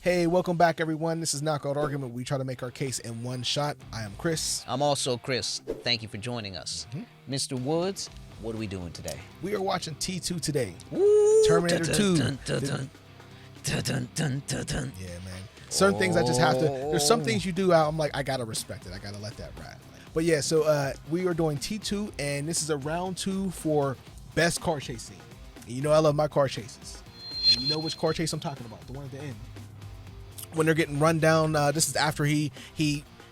Hey, welcome back, everyone. This is Knockout Argument. We try to make our case in one shot. I am Chris. I'm also Chris. Thank you for joining us. Mr. Woods, what are we doing today? We are watching T2 today. Woo! Terminator 2. Dun, dun, dun, dun, dun, dun, dun, dun. Yeah, man. Certain things I just have to. There's some things you do out. I'm like, I gotta respect it. I gotta let that ride. But yeah, so we are doing T2, and this is a round 2 for best car chase scene. And you know I love my car chases. And you know which car chase I'm talking about? The one at the end. When they're getting run down. This is after he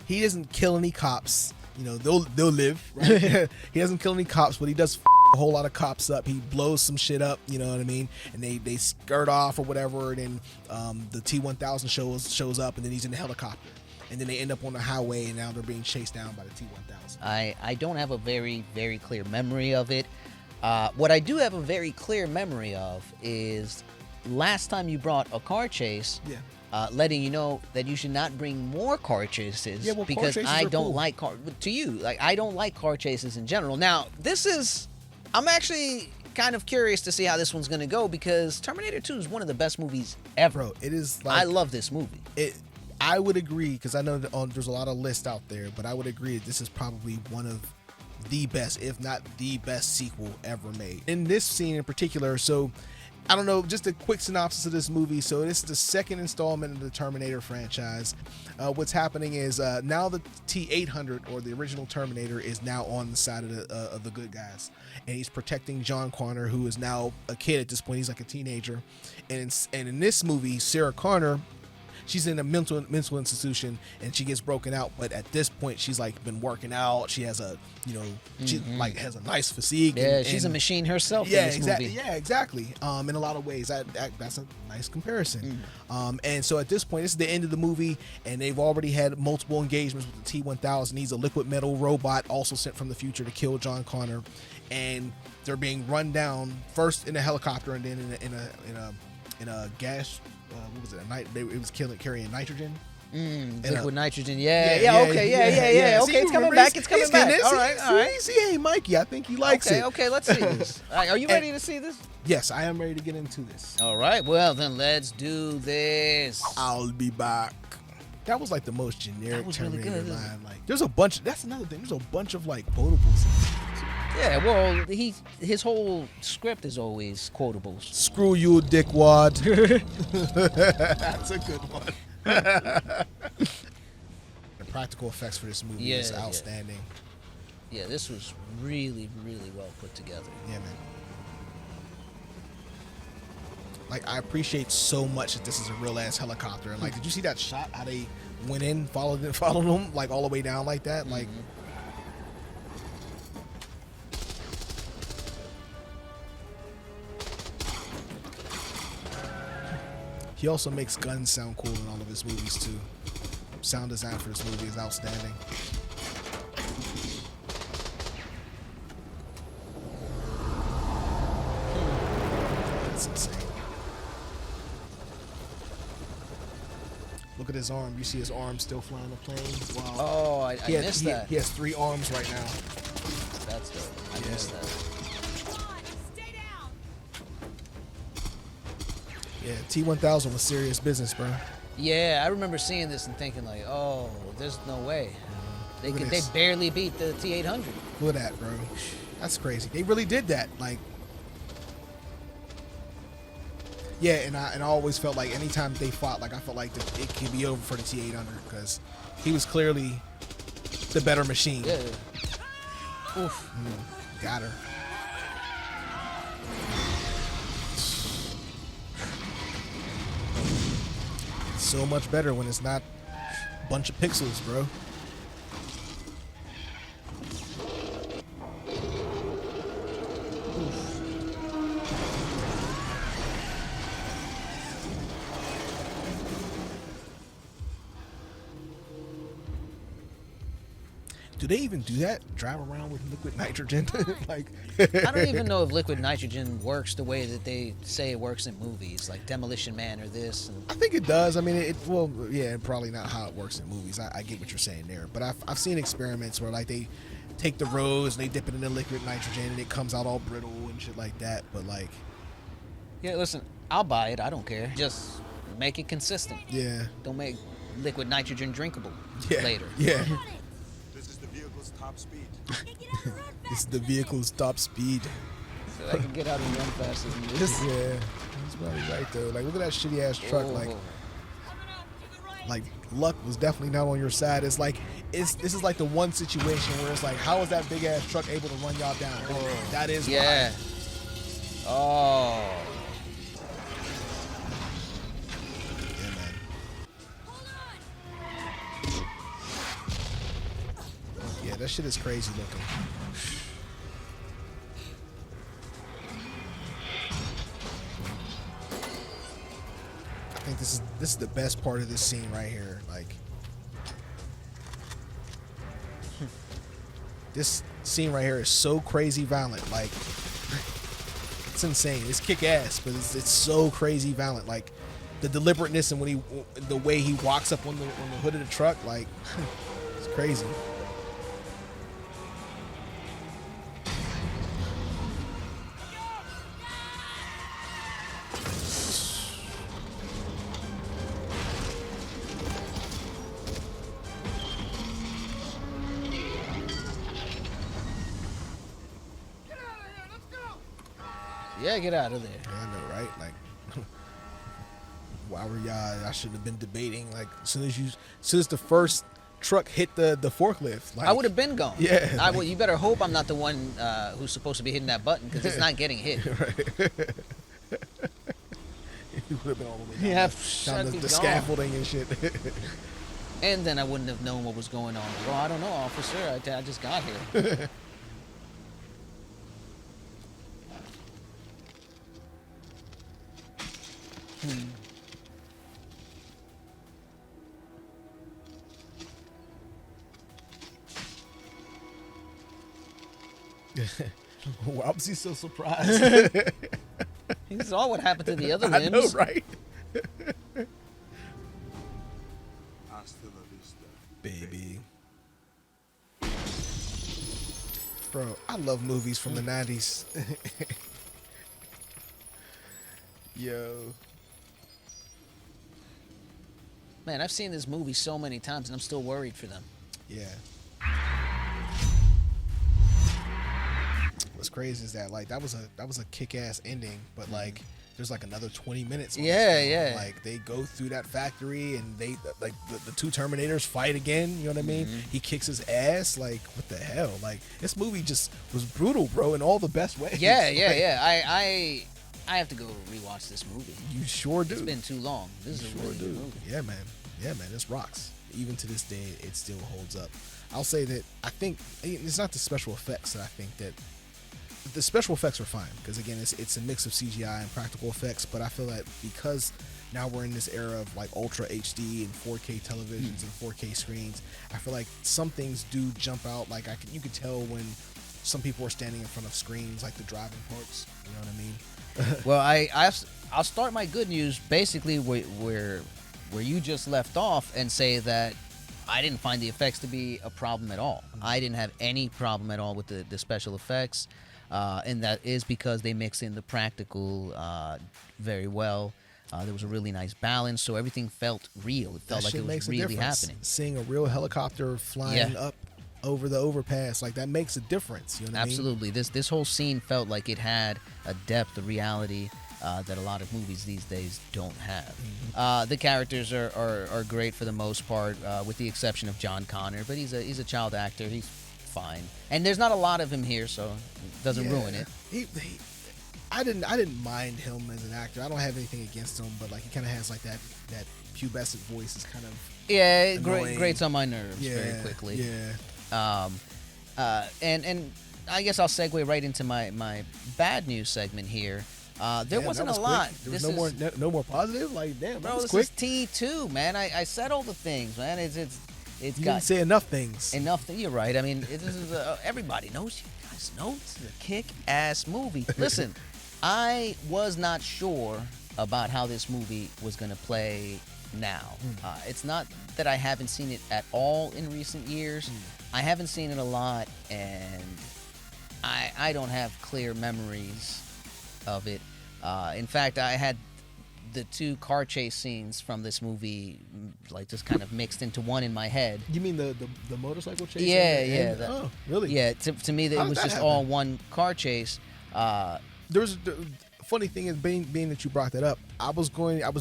doesn't kill any cops. You know, they'll live. Right? He doesn't kill any cops, but he does a whole lot of cops up. He blows some shit up. You know what I mean? And they skirt off or whatever. And then the T-1000 shows up, and then he's in the helicopter. And then they end up on the highway, and now they're being chased down by the T-1000. I don't have a very, very clear memory of it. What I do have a very clear memory of is last time you brought a car chase. Yeah. Letting you know that you should not bring more car chases because I don't like I don't like car chases in general. Now, I'm actually kind of curious to see how this one's going to go because Terminator 2 is one of the best movies ever. Bro, it is I love this movie. I would agree because I know that, there's a lot of lists out there, but I would agree that this is probably one of the best, if not the best sequel ever made. In this scene in particular, so I don't know, just a quick synopsis of this movie. So this is the second installment of the Terminator franchise. What's happening is now the T-800, or the original Terminator, is now on the side of the good guys. And he's protecting John Connor, who is now a kid at this point. He's like a teenager. And in this movie, Sarah Connor, she's in a mental institution and she gets broken out, but at this point she's like been working out. She has a, she like has a nice physique. Yeah, she's a machine herself. Yeah, in this exactly. movie. Yeah, exactly. In a lot of ways, that's a nice comparison. And so at this point, this is the end of the movie, and they've already had multiple engagements with the T-1000. He's a liquid metal robot, also sent from the future to kill John Connor, and they're being run down first in a helicopter and then in a gas. What was it? It was carrying nitrogen. Liquid nitrogen. Yeah. Okay. Okay, it's coming back. It's coming back. All right. See, hey, Mikey, I think he likes it. Okay, let's see this. All right, are you ready to see this? Yes, I am ready to get into this. All right. Well, then let's do this. I'll be back. That was like the most generic Terminator really good, line. Like, there's a bunch. That's another thing. There's a bunch of like quotables. Yeah, well, his whole script is always quotables. Screw you, dickwad. That's a good one. The practical effects for this movie is outstanding. Yeah, this was really, really well put together. Yeah, man. Like, I appreciate so much that this is a real ass helicopter. And like, did you see that shot? How they went in, followed them, like all the way down like that, like. He also makes guns sound cool in all of his movies too. Sound design for this movie is outstanding. That's insane. Look at his arm. You see his arm still flying the plane? Wow. Oh, I missed that. He has 3 arms right now. That's dope. I missed that. Yeah, T-1000 was serious business, bro. Yeah, I remember seeing this and thinking like, oh, there's no way. They barely beat the T-800. Look at that, bro. That's crazy. They really did that. Like, yeah, and I always felt like anytime they fought, like I felt like it could be over for the T-800 because he was clearly the better machine. Yeah. Oof. Got her. So much better when it's not a bunch of pixels, bro. Do they even do that? Drive around with liquid nitrogen? Like, I don't even know if liquid nitrogen works the way that they say it works in movies, like Demolition Man or this. I think it does. I mean, probably not how it works in movies. I get what you're saying there, but I've seen experiments where like they take the rose and they dip it in the liquid nitrogen and it comes out all brittle and shit like that. But like, yeah, listen, I'll buy it. I don't care. Just Make it consistent. Yeah. Don't make liquid nitrogen drinkable later. Yeah. This is the vehicle's top speed. This is the vehicle's top speed. So I can get out and run faster than this. Yeah. He's probably right though. Like, look at that shitty ass truck. Like luck was definitely not on your side. It's like this is like the one situation where it's like, how is that big ass truck able to run y'all down? That is yeah. why. Oh. Yeah, man. Yeah, that shit is crazy looking. I think this is the best part of this scene right here. Like, this scene right here is so crazy violent. Like, it's insane. It's kick ass, but it's so crazy violent. Like, the deliberateness and the way he walks up on the hood of the truck, like, it's crazy. Yeah, get out of there. Yeah, I know, right? Like, why were y'all? I shouldn't have been debating. Like, as soon as the first truck hit the forklift, like, I would have been gone. Yeah, I would. You better hope I'm not the one who's supposed to be hitting that button, because it's not getting hit. Right. You would have been all the way down, Yeah, down the scaffolding and shit. And then I wouldn't have known what was going on. Well, I don't know, officer. I just got here. Why was he so surprised? He saw what happened to the other I know, limbs. right? Hasta la vista. Baby. Bro, I love movies from the 90s. Yo. Man, I've seen this movie so many times, and I'm still worried for them. Yeah. What's crazy is that, like, that was a kick-ass ending, but like there's like another 20 minutes. Yeah. Like, they go through that factory and they like the two Terminators fight again. You know what I mean? He kicks his ass. Like, what the hell? Like, this movie just was brutal, bro, in all the best ways. Yeah. I have to go rewatch this movie. You sure do. It's been too long. This is a really good movie. Yeah, man. This rocks. Even to this day, it still holds up. I'll say that I think it's not the special effects that I think that the special effects are fine, because again, it's a mix of CGI and practical effects. But I feel that because now we're in this era of like Ultra HD and 4K televisions and 4K screens, I feel like some things do jump out. Like, you could tell when some people are standing in front of screens, like the driving parts. You know what I mean? Well, I'll start my good news basically where you just left off, and say that I didn't find the effects to be a problem at all. I didn't have any problem at all with the special effects, and that is because they mix in the practical very well. There was a really nice balance, so everything felt real. It felt like it was really happening. Seeing a real helicopter flying up over the overpass, like, that makes a difference. You know what Absolutely. I mean? This whole scene felt like it had a depth, a reality that a lot of movies these days don't have. The characters are great for the most part, with the exception of John Connor, but he's a child actor. He's fine, and there's not a lot of him here, so it doesn't ruin it. I didn't mind him as an actor. I don't have anything against him, but like, he kind of has like that pubescent voice is kind of Grates on my nerves very quickly. And I guess I'll segue right into my bad news segment here. There wasn't a lot. There was no more positive. Like, damn, bro, this was is T2, man. I said all the things, man. It's you got didn't say enough things. You're right. I mean, this is everybody knows. You guys know this is a kick-ass movie. Listen, I was not sure about how this movie was gonna play now. It's not that I haven't seen it at all in recent years. I haven't seen it a lot, and I don't have clear memories of it. In fact, I had the two car chase scenes from this movie, like, just kind of mixed into one in my head. You mean the motorcycle chase? Yeah. Oh, really? Yeah, to me, it was just all one car chase. There's the funny thing is, being that you brought that up, I was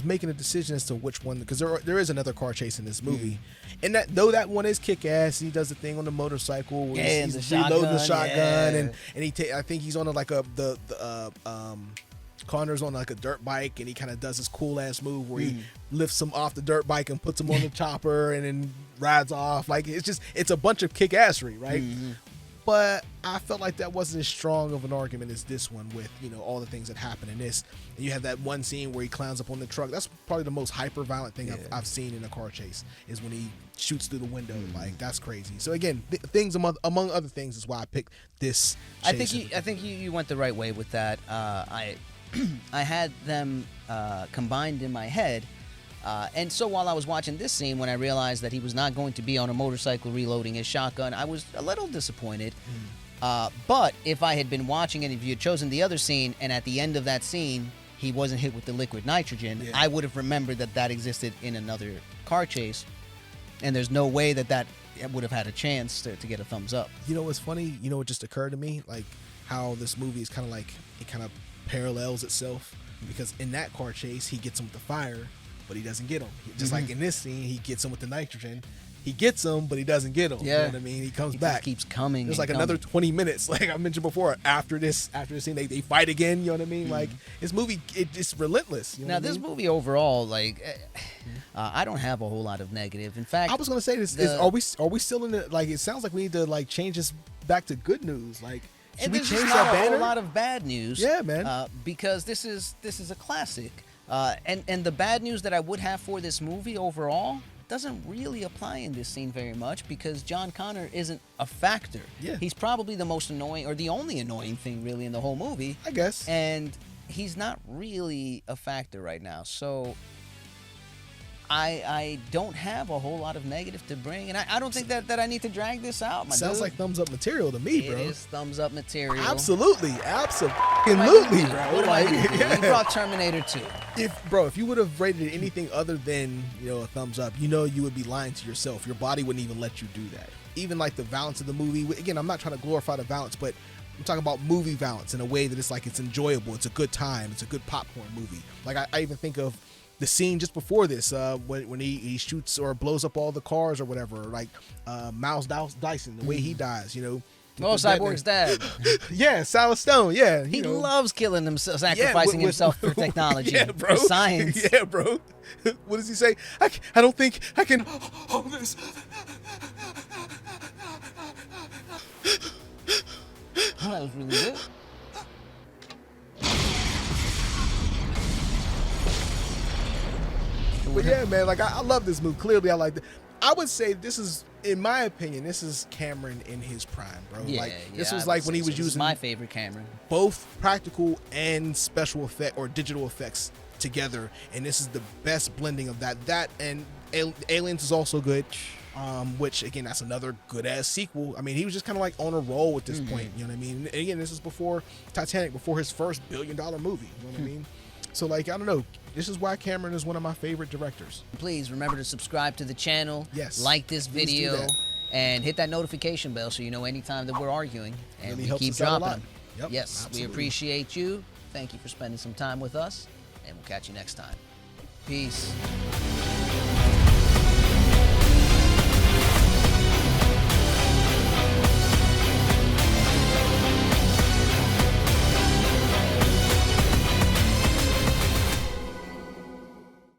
making a decision as to which one, because there is another car chase in this movie, and that one is kick ass. He does the thing on the motorcycle, where he's reloading the shotgun, and I think he's on Connor's on like a dirt bike, and he kind of does this cool ass move where he lifts him off the dirt bike and puts him on the chopper and then rides off. Like, it's a bunch of kick assery, right? But I felt like that wasn't as strong of an argument as this one, with, you know, all the things that happen in this. And you have that one scene where he climbs up on the truck. That's probably the most hyper violent thing I've seen in a car chase, is when he shoots through the window. Like, that's crazy. So again, things among other things is why I picked this chase. I think you went the right way with that. I had them combined in my head. And so while I was watching this scene, when I realized that he was not going to be on a motorcycle reloading his shotgun, I was a little disappointed. But if I had been watching and if you had chosen the other scene, and at the end of that scene he wasn't hit with the liquid nitrogen, I would have remembered that existed in another car chase, and there's no way that would have had a chance to get a thumbs up. You know what's funny? You know what just occurred to me? Like, how this movie is kind of like, it kind of parallels itself, because in that car chase he gets him with the fire, but he doesn't get him. Just like in this scene, he gets him with the nitrogen. He gets him, but he doesn't get him. Yeah. You know what I mean? He comes back. Just keeps coming. There's like another 20 minutes, like I mentioned before. After this scene, they fight again. You know what I mean? Like, this movie, it's relentless. You know now, this movie overall, like, I don't have a whole lot of negative. In fact, I was gonna say this: are we still in it? Like, it sounds like we need to like change this back to good news. Like, should we change that banner? A whole lot of bad news. Yeah, man. Because this is a classic. And the bad news that I would have for this movie overall doesn't really apply in this scene very much, because John Connor isn't a factor. Yeah. He's probably the most annoying, or the only annoying thing really in the whole movie, I guess. And he's not really a factor right now. So I don't have a whole lot of negative to bring, and I don't think that I need to drag this out. Sounds like thumbs up material to me, bro. It is thumbs up material. Absolutely, bro. Like, you brought Terminator 2. If you would have rated it anything other than, you know, a thumbs up, you know, you would be lying to yourself. Your body wouldn't even let you do that. Even like the violence of the movie. Again, I'm not trying to glorify the violence, but I'm talking about movie violence in a way that it's like, it's enjoyable. It's a good time. It's a good popcorn movie. Like, I even think of the scene just before this, when he shoots or blows up all the cars or whatever, like Miles Dyson, the way he dies, you know. Oh, Cyborg's dad. Yeah, Silas Stone. Yeah, he loves killing himself, sacrificing himself for technology, for science. Yeah, bro. What does he say? I don't think I can hold this. Oh, that was really good. But yeah, man, like, I love this movie. Clearly, I like it. I would say this is, in my opinion, this is Cameron in his prime, bro. This was like when he was using my favorite Cameron, both practical and special effect or digital effects together, and this is the best blending of that. That and Aliens is also good, which again, that's another good ass sequel. I mean, he was just kind of like on a roll at this point. You know what I mean? And again, this is before Titanic, before his first $1 billion movie. You know what I mean? So, like, I don't know. This is why Cameron is one of my favorite directors. Please remember to subscribe to the channel. Yes. Like this video. And hit that notification bell so you know anytime that we're arguing. And really we keep dropping them. Yep, yes, absolutely. We appreciate you. Thank you for spending some time with us. And we'll catch you next time. Peace.